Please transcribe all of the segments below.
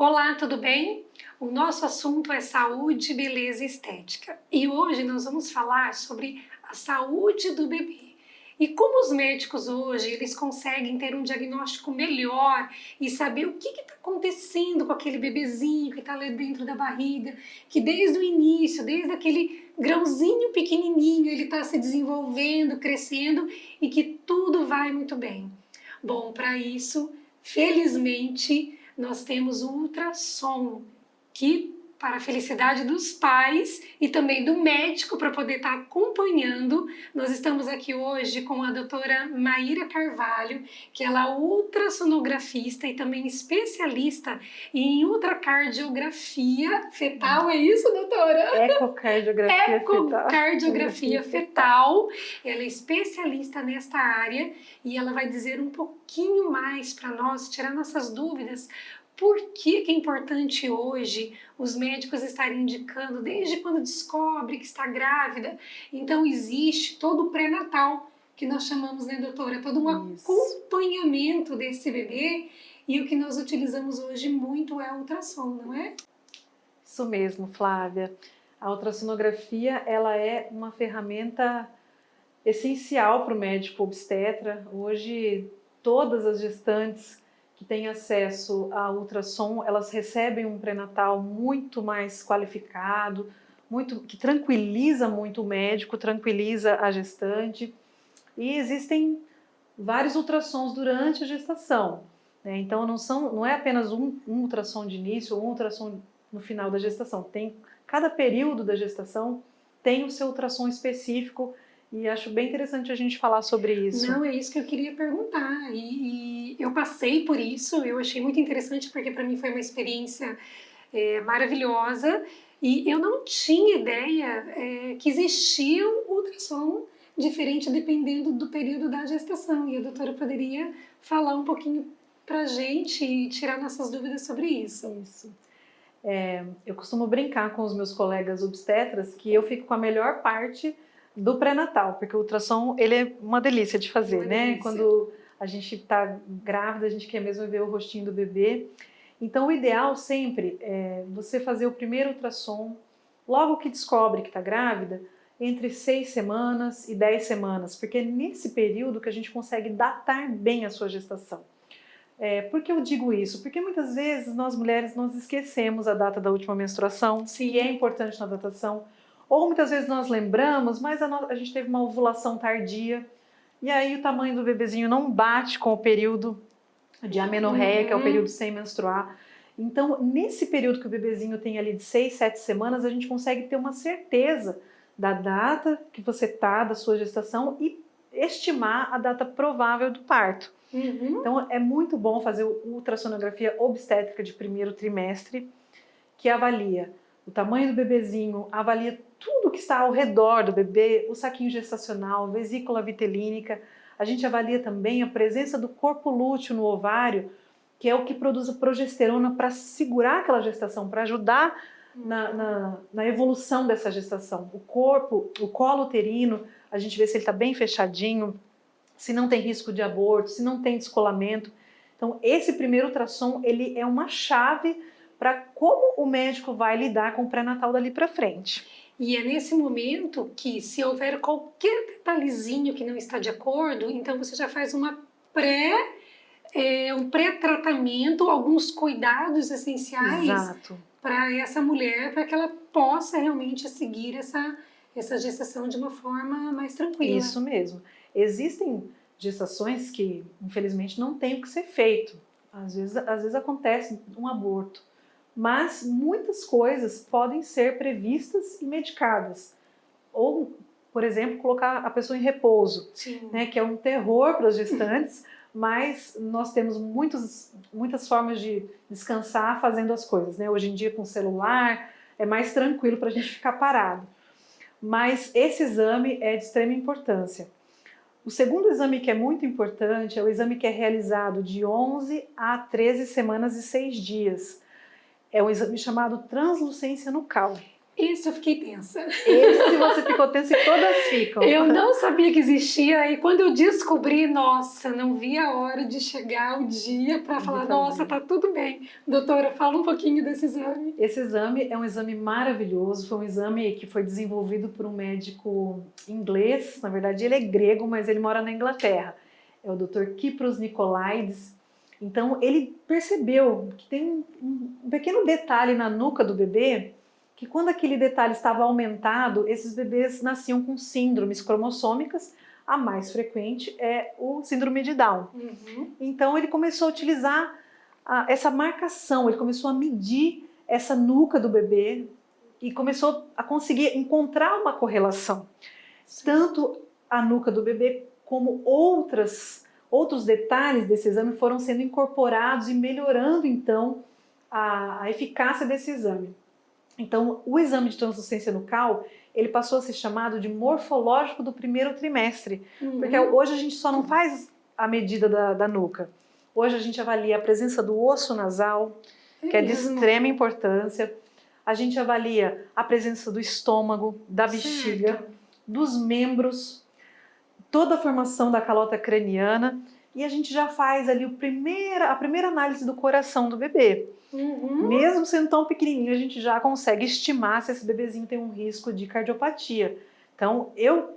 Olá, tudo bem? O nosso assunto é saúde, beleza e estética. E hoje nós vamos falar sobre a saúde do bebê. E como os médicos hoje, eles conseguem ter um diagnóstico melhor e saber o que está acontecendo com aquele bebezinho que está ali dentro da barriga, que desde o início, desde aquele grãozinho pequenininho, ele está se desenvolvendo, crescendo e que tudo vai muito bem. Bom, para isso, felizmente, nós temos o ultrassom, que para a felicidade dos pais e também do médico para poder estar acompanhando. Nós estamos aqui hoje com a doutora Maíra Carvalho, que ela é ultrassonografista e também especialista em ultracardiografia fetal, é isso, doutora? Ecocardiografia fetal. Ecocardiografia fetal. Ela é especialista nesta área e ela vai dizer um pouquinho mais para nós, tirar nossas dúvidas. Por que é importante hoje os médicos estarem indicando desde quando descobre que está grávida? Então existe todo o pré-natal, que nós chamamos, né, doutora? Todo um acompanhamento desse bebê, e o que nós utilizamos hoje muito é o ultrassom, não é? Isso mesmo, Flávia. A ultrassonografia, ela é uma ferramenta essencial para o médico obstetra. Hoje, todas as gestantes que têm acesso a ultrassom, elas recebem um pré-natal muito mais qualificado, que tranquiliza muito o médico, tranquiliza a gestante. E existem vários ultrassons durante a gestação, né? Então não é apenas um ultrassom de início ou um ultrassom no final da gestação. Cada período da gestação tem o seu ultrassom específico. E acho bem interessante a gente falar sobre isso. Não, é isso que eu queria perguntar. E eu passei por isso, eu achei muito interessante, porque para mim foi uma experiência maravilhosa. E eu não tinha ideia que existia um ultrassom diferente dependendo do período da gestação. E a doutora poderia falar um pouquinho para a gente e tirar nossas dúvidas sobre isso. Eu costumo brincar com os meus colegas obstetras que eu fico com a melhor parte do pré-natal, porque o ultrassom, ele é uma delícia de fazer, né? Quando a gente está grávida, a gente quer mesmo ver o rostinho do bebê. Então, o ideal sempre é você fazer o primeiro ultrassom, logo que descobre que está grávida, entre 6 semanas e 10 semanas, porque é nesse período que a gente consegue datar bem a sua gestação. Por que eu digo isso? Porque muitas vezes nós mulheres nós esquecemos a data da última menstruação, que é importante na datação. Ou muitas vezes nós lembramos, mas a gente teve uma ovulação tardia, e aí o tamanho do bebezinho não bate com o período de amenorreia, que é o período sem menstruar. Então, nesse período que o bebezinho tem ali de 6, 7 semanas, a gente consegue ter uma certeza da data que você está, da sua gestação, e estimar a data provável do parto. Então, é muito bom fazer ultrassonografia obstétrica de primeiro trimestre, que avalia o tamanho do bebezinho, avalia tudo que está ao redor do bebê, o saquinho gestacional, vesícula vitelínica. A gente avalia também a presença do corpo lúteo no ovário, que é o que produz a progesterona para segurar aquela gestação, para ajudar na evolução dessa gestação. O colo uterino, a gente vê se ele está bem fechadinho, se não tem risco de aborto, se não tem descolamento. Então, esse primeiro ultrassom, ele é uma chave para como o médico vai lidar com o pré-natal dali para frente. E é nesse momento que, se houver qualquer detalhezinho que não está de acordo, então você já faz um pré-tratamento, alguns cuidados essenciais para essa mulher, para que ela possa realmente seguir essa gestação de uma forma mais tranquila. Isso mesmo. Existem gestações que, infelizmente, não tem o que ser feito. Às vezes acontece um aborto. Mas muitas coisas podem ser previstas e medicadas. Ou, por exemplo, colocar a pessoa em repouso, né, que é um terror para as gestantes, mas nós temos muitas formas de descansar fazendo as coisas, né? Hoje em dia, com o celular, é mais tranquilo para a gente ficar parado. Mas esse exame é de extrema importância. O segundo exame que é muito importante é o exame que é realizado de 11 a 13 semanas e 6 dias. É um exame chamado translucência nucal. Isso eu fiquei tensa. Esse você ficou tensa e todas ficam. Eu não sabia que existia e quando eu descobri, nossa, não vi a hora de chegar o dia para falar, nossa, tá tudo bem. Doutora, fala um pouquinho desse exame. Esse exame é um exame maravilhoso, foi um exame que foi desenvolvido por um médico inglês, na verdade ele é grego, mas ele mora na Inglaterra. É o Dr. Kypros Nicolaides. Então ele percebeu que tem um pequeno detalhe na nuca do bebê, que quando aquele detalhe estava aumentado, esses bebês nasciam com síndromes cromossômicas. A mais frequente é o síndrome de Down. Então ele começou a utilizar essa marcação, ele começou a medir essa nuca do bebê e começou a conseguir encontrar uma correlação. Sim. Tanto a nuca do bebê como outros detalhes desse exame foram sendo incorporados e melhorando então a eficácia desse exame. Então, o exame de translucência nucal, ele passou a ser chamado de morfológico do primeiro trimestre, porque hoje a gente só não faz a medida da nuca. Hoje a gente avalia a presença do osso nasal, que é de extrema importância. A gente avalia a presença do estômago, da bexiga, dos membros, toda a formação da calota craniana, e a gente já faz ali a primeira análise do coração do bebê. Mesmo sendo tão pequenininho, a gente já consegue estimar se esse bebezinho tem um risco de cardiopatia. Então,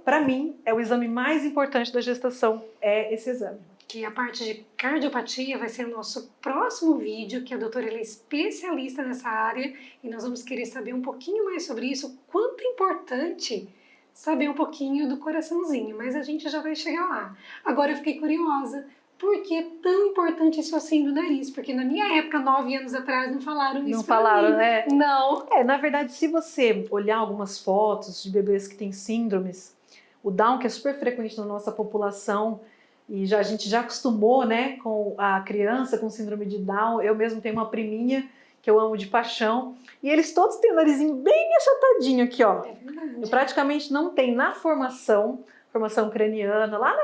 para mim, é o exame mais importante da gestação, é esse exame. Que a parte de cardiopatia vai ser o nosso próximo vídeo, que a doutora ela é especialista nessa área, e nós vamos querer saber um pouquinho mais sobre isso, quanto é importante saber um pouquinho do coraçãozinho, mas a gente já vai chegar lá. Agora eu fiquei curiosa, por que é tão importante esse ossinho do nariz? Porque na minha época, 9 anos atrás, não falaram isso. Não falaram, né? Não. Na verdade, se você olhar algumas fotos de bebês que têm síndromes, o Down, que é super frequente na nossa população, e a gente já acostumou, né, com a criança com síndrome de Down. Eu mesmo tenho uma priminha que eu amo de paixão, e eles todos têm o narizinho bem achatadinho aqui, ó. É verdade. E praticamente não tem na formação craniana, lá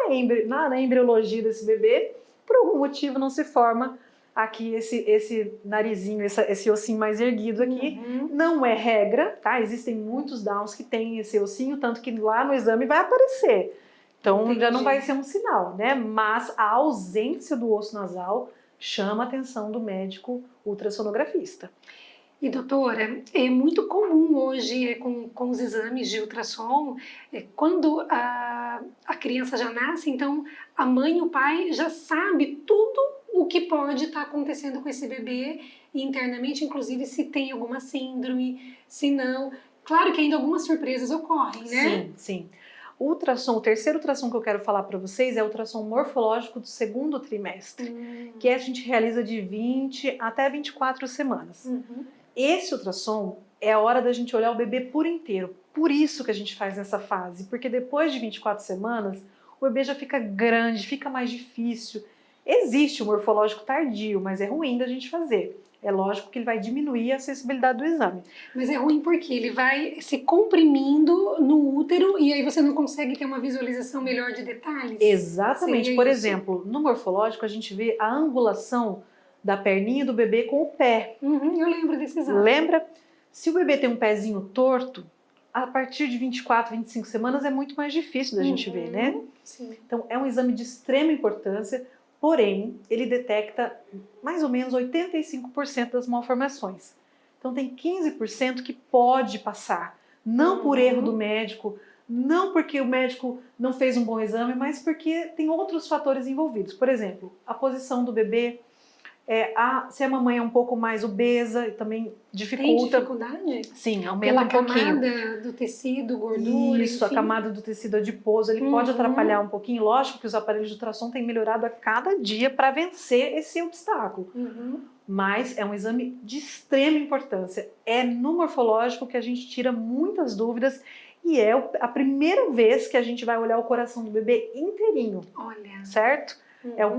na embriologia desse bebê, por algum motivo não se forma aqui esse narizinho, esse ossinho mais erguido aqui. Não é regra, tá? Existem muitos Downs que têm esse ossinho, tanto que lá no exame vai aparecer. Então Entendi. Já não vai ser um sinal, né? Mas a ausência do osso nasal chama a atenção do médico ultrassonografista. E doutora, é muito comum hoje com os exames de ultrassom, quando a criança já nasce, então a mãe e o pai já sabem tudo o que pode estar acontecendo com esse bebê, e internamente, inclusive, se tem alguma síndrome, se não. Claro que ainda algumas surpresas ocorrem, né? Sim, sim. O terceiro ultrassom que eu quero falar para vocês é o ultrassom morfológico do segundo trimestre, que a gente realiza de 20 até 24 semanas. Esse ultrassom é a hora da gente olhar o bebê por inteiro. Por isso que a gente faz nessa fase, porque depois de 24 semanas, o bebê já fica grande, fica mais difícil. Existe o morfológico tardio, mas é ruim da gente fazer. É lógico que ele vai diminuir a sensibilidade do exame. Mas é ruim porque ele vai se comprimindo no útero e aí você não consegue ter uma visualização melhor de detalhes? Exatamente. Seria Por isso? exemplo, no morfológico a gente vê a angulação da perninha do bebê com o pé. Eu lembro desse exame. Lembra? Se o bebê tem um pezinho torto, a partir de 24, 25 semanas é muito mais difícil da gente ver, né? Sim. Então é um exame de extrema importância, porém ele detecta mais ou menos 85% das malformações. Então tem 15% que pode passar, não por erro do médico, não porque o médico não fez um bom exame, mas porque tem outros fatores envolvidos. Por exemplo, a posição do bebê, se a mamãe é um pouco mais obesa, também dificulta. Tem dificuldade? Sim, aumenta Pela um pouquinho. camada do tecido, gordura, Isso, enfim. a camada do tecido adiposo, ele pode atrapalhar um pouquinho. Lógico que os aparelhos de ultrassom têm melhorado a cada dia para vencer esse obstáculo. Mas é um exame de extrema importância. É no morfológico que a gente tira muitas dúvidas e é a primeira vez que a gente vai olhar o coração do bebê inteirinho. Olha. Certo?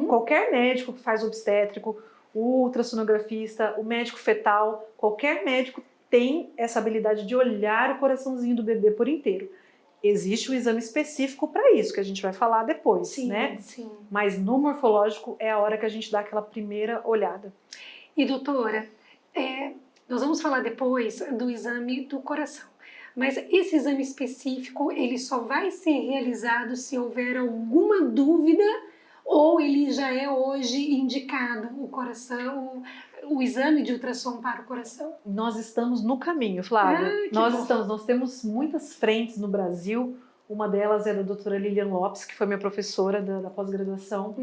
Qualquer médico que faz obstétrico, o ultrassonografista, o médico fetal, qualquer médico tem essa habilidade de olhar o coraçãozinho do bebê por inteiro. Existe um exame específico para isso, que a gente vai falar depois, Sim, né? sim. Mas no morfológico é a hora que a gente dá aquela primeira olhada. E doutora, Nós vamos falar depois do exame do coração. Mas esse exame específico, ele só vai ser realizado se houver alguma dúvida ou ele já é hoje indicado o coração, o exame de ultrassom para o coração? Nós estamos no caminho, Flávia. Nós temos muitas frentes no Brasil. Uma delas é da doutora Lilian Lopes, que foi minha professora da pós-graduação,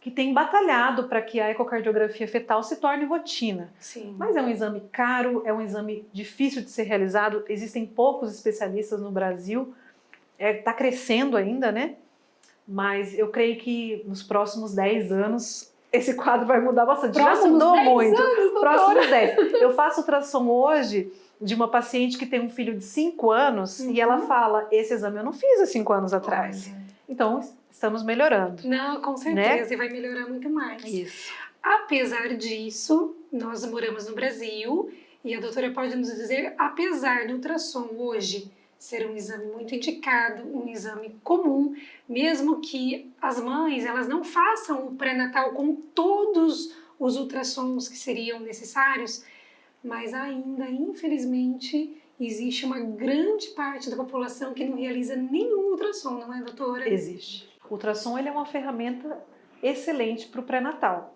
que tem batalhado para que a ecocardiografia fetal se torne rotina. Sim. Mas é um exame caro, é um exame difícil de ser realizado, existem poucos especialistas no Brasil, está crescendo ainda, né? Mas eu creio que nos próximos 10 anos esse quadro vai mudar bastante. Já mudou muito. Próximos 10. Eu faço ultrassom hoje de uma paciente que tem um filho de 5 anos e ela fala, esse exame eu não fiz há 5 anos atrás. Então, estamos melhorando. Não, com certeza, né? E vai melhorar muito mais. Isso. Apesar disso, nós moramos no Brasil e a doutora pode nos dizer, apesar do ultrassom hoje ser um exame muito indicado, um exame comum, mesmo que as mães elas não façam o pré-natal com todos os ultrassons que seriam necessários, mas ainda, infelizmente, existe uma grande parte da população que não realiza nenhum ultrassom, não é, doutora? Existe. O ultrassom ele é uma ferramenta excelente para o pré-natal.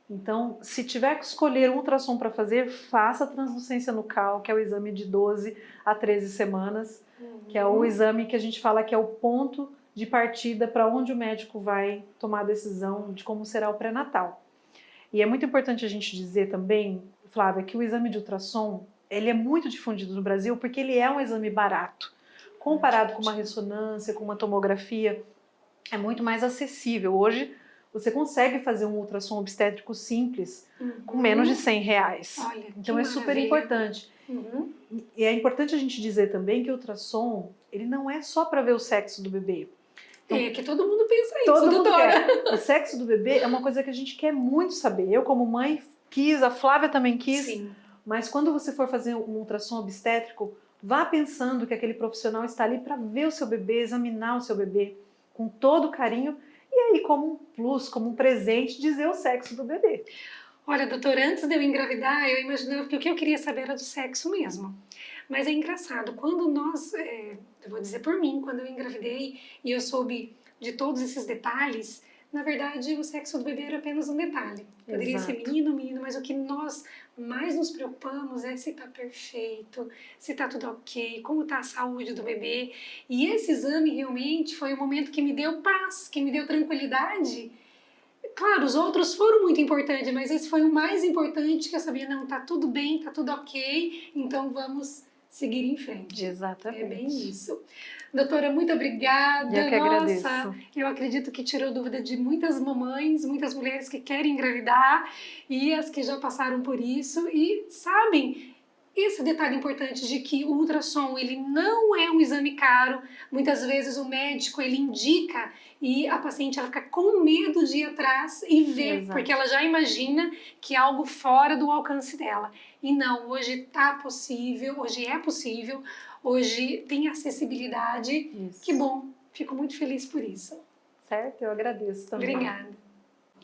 Então, se tiver que escolher um ultrassom para fazer, faça a translucência nucal, que é o exame de 12 a 13 semanas, que é o exame que a gente fala que é o ponto de partida para onde o médico vai tomar a decisão de como será o pré-natal. E é muito importante a gente dizer também, Flávia, que o exame de ultrassom ele é muito difundido no Brasil porque ele é um exame barato. Comparado com uma ressonância, com uma tomografia, é muito mais acessível. Hoje, você consegue fazer um ultrassom obstétrico simples com menos de R$100. Olha, então é super importante. E é importante a gente dizer também que o ultrassom, ele não é só para ver o sexo do bebê. Então, é que todo mundo pensa isso, todo mundo doutora. Quer. O sexo do bebê é uma coisa que a gente quer muito saber. Eu, como mãe, quis, a Flávia também quis. Sim. Mas quando você for fazer um ultrassom obstétrico, vá pensando que aquele profissional está ali para ver o seu bebê, examinar o seu bebê com todo carinho e aí, como um plus, como um presente, dizer o sexo do bebê. Olha, doutora, antes de eu engravidar, eu imaginava que o que eu queria saber era do sexo mesmo. Mas é engraçado, quando nós, eu vou dizer por mim, quando eu engravidei e eu soube de todos esses detalhes, na verdade, o sexo do bebê era apenas um detalhe. Poderia ser menino, menino, mas o que nós mais nos preocupamos é se está perfeito, se está tudo ok, como está a saúde do bebê. E esse exame realmente foi o momento que me deu paz, que me deu tranquilidade. Claro, os outros foram muito importantes, mas esse foi o mais importante, que eu sabia, não, tá tudo bem, tá tudo ok, então vamos seguir em frente. Exatamente. É bem isso. Doutora, muito obrigada. Eu que agradeço. Nossa, eu acredito que tirou dúvida de muitas mamães, muitas mulheres que querem engravidar e as que já passaram por isso e sabem esse detalhe importante de que o ultrassom ele não é um exame caro. Muitas vezes o médico ele indica e a paciente ela fica com medo de ir atrás e ver, Exato. porque ela já imagina que é algo fora do alcance dela. E não, hoje está possível, hoje é possível, hoje tem acessibilidade. Isso. Que bom, fico muito feliz por isso. Certo, eu agradeço também. Obrigada.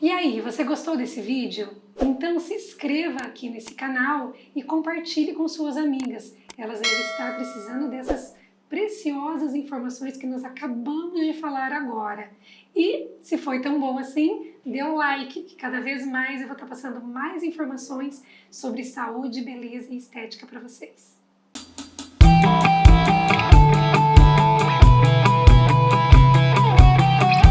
E aí, você gostou desse vídeo? Então se inscreva aqui nesse canal e compartilhe com suas amigas. Elas devem estar precisando dessas preciosas informações que nós acabamos de falar agora. E se foi tão bom assim, dê um like, que cada vez mais eu vou estar passando mais informações sobre saúde, beleza e estética para vocês.